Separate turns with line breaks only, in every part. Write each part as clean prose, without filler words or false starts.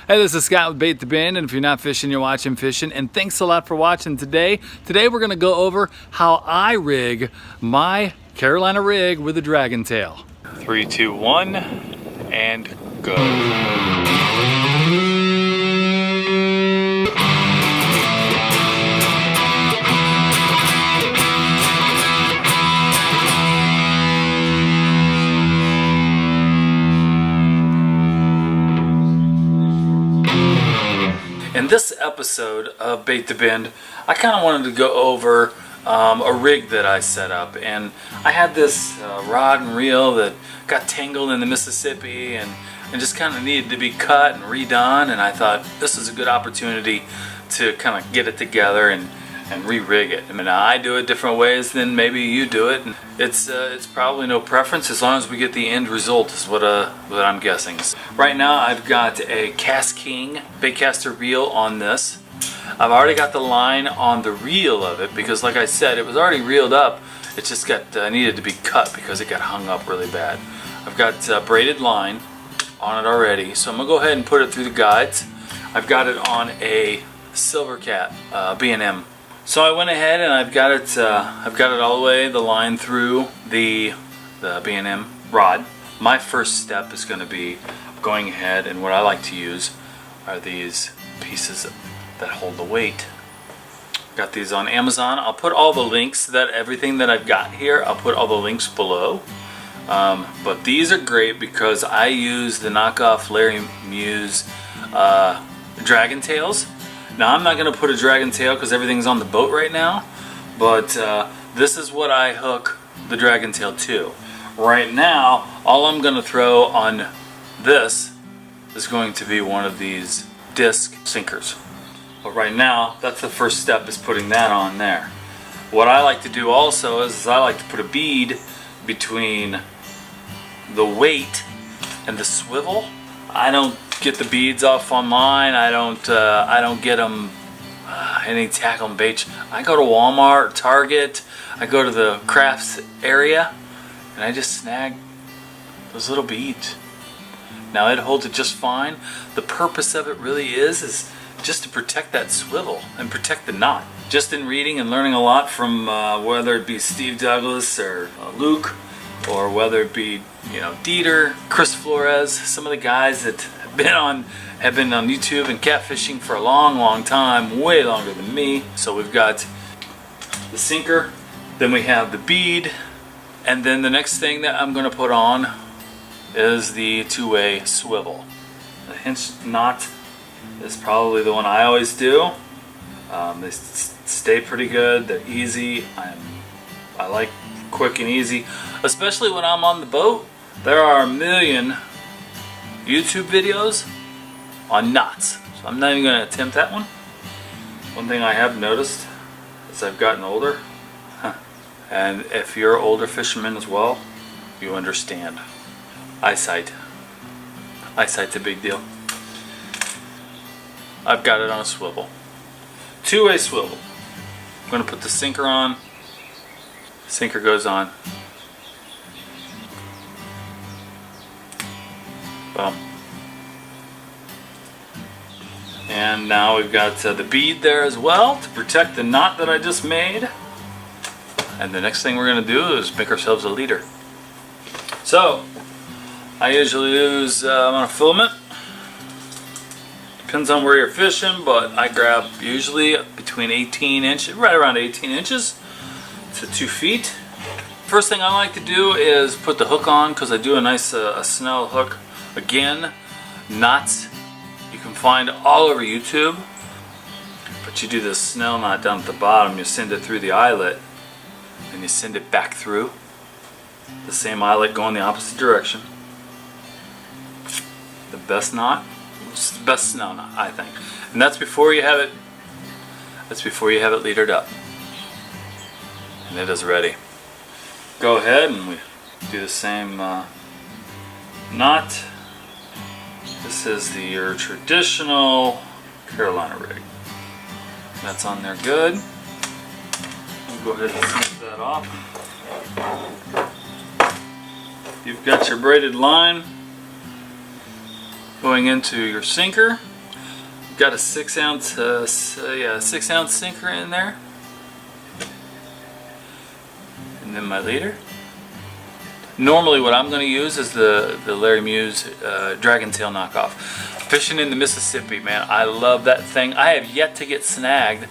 Hey, this is Scott with Bait the Bend, and if you're not fishing, you're watching fishing. And thanks a lot for watching today. Today we're gonna go over how I rig my Carolina rig with a dragon tail. 3, 2, 1, and go. In this episode of Bait the Bend, I kind of wanted to go over a rig that I set up, and I had this rod and reel that got tangled in the Mississippi and just kind of needed to be cut and redone, and I thought this is a good opportunity to kind of get it together and re-rig it. I mean, I do it different ways than maybe you do it, and it's probably no preference as long as we get the end result is what I'm guessing. Right now I've got a KASTKING baitcaster reel on this. I've already got the line on the reel of it because, like I said, it was already reeled up. It just got needed to be cut because it got hung up really bad. I've got braided line on it already, so I'm gonna go ahead and put it through the guides. I've got it on a Silver Cat B&M. So I went ahead and I've got it all the way, the line through the B&M rod. My first step is going to be going ahead, and what I like to use are these pieces that hold the weight. Got these on Amazon. I'll put all the links, everything that I've got here, I'll put all the links below. But these are great because I use the knockoff Larry Muse dragon tails. Now, I'm not going to put a dragon tail because everything's on the boat right now, but this is what I hook the dragon tail to. Right now, all I'm going to throw on this is going to be one of these disc sinkers. But right now, that's the first step, is putting that on there. What I like to do also is I like to put a bead between the weight and the swivel. I don't get the beads off on mine. I don't get them any tackle and bait. I go to Walmart, Target, I go to the crafts area, and I just snag those little beads. Now it holds it just fine. The purpose of it really is just to protect that swivel and protect the knot. Just in reading and learning a lot from whether it be Steve Douglas or Luke, or whether it be, you know, Dieter, Chris Flores, some of the guys that have been on YouTube and catfishing for a long time, way longer than me. So we've got the sinker, then we have the bead, and then the next thing that I'm going to put on is the two-way swivel. The hinge knot is probably the one I always do. They stay pretty good, they're easy. I like quick and easy, especially when I'm on the boat. There are a million YouTube videos on knots, so I'm not even going to attempt that one. One thing I have noticed as I've gotten older, and if you're an older fisherman as well, you understand. Eyesight's a big deal. I've got it on a swivel, two-way swivel. I'm going to put the sinker on. Sinker goes on. Boom. And now we've got the bead there as well to protect the knot that I just made. And the next thing we're going to do is make ourselves a leader. So I usually use I'm on a filament. Depends on where you're fishing, but I grab usually between 18 inches, right around 18 inches to 2 feet. First thing I like to do is put the hook on, because I do a nice snell hook. Again, knots you can find all over YouTube, but you do this snell knot down at the bottom. You send it through the eyelet, and you send it back through the same eyelet going the opposite direction. The best knot, it's the best snell knot, I think, and that's before you have it. That's before you have it leadered up, and it is ready. Go ahead and we do the same knot. This is your traditional Carolina rig. That's on there good. We'll go ahead and snip that off. You've got your braided line going into your sinker. Got a 6 ounce, 6 ounce sinker in there. And then my leader. Normally what I'm going to use is the Larry Muse Dragon Tail knockoff. Fishing in the Mississippi, man, I love that thing. I have yet to get snagged.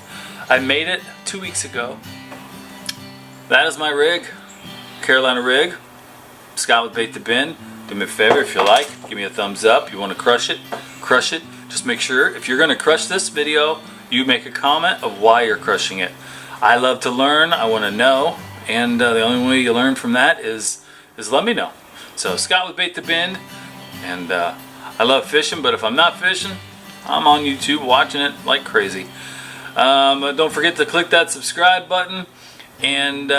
I made it 2 weeks ago. That is my rig, Carolina rig. Scott with Bait to Bend. Do me a favor, if you like, give me a thumbs up. You want to crush it, crush it. Just make sure, if you're going to crush this video, you make a comment of why you're crushing it. I love to learn, I want to know, and the only way you learn from that is let me know. So Scott with Bait to Bend, and I love fishing, but if I'm not fishing, I'm on YouTube watching it like crazy. Don't forget to click that subscribe button, and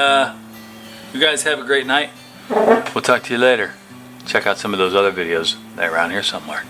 you guys have a great night. We'll talk to you later. Check out some of those other videos. They're around here somewhere.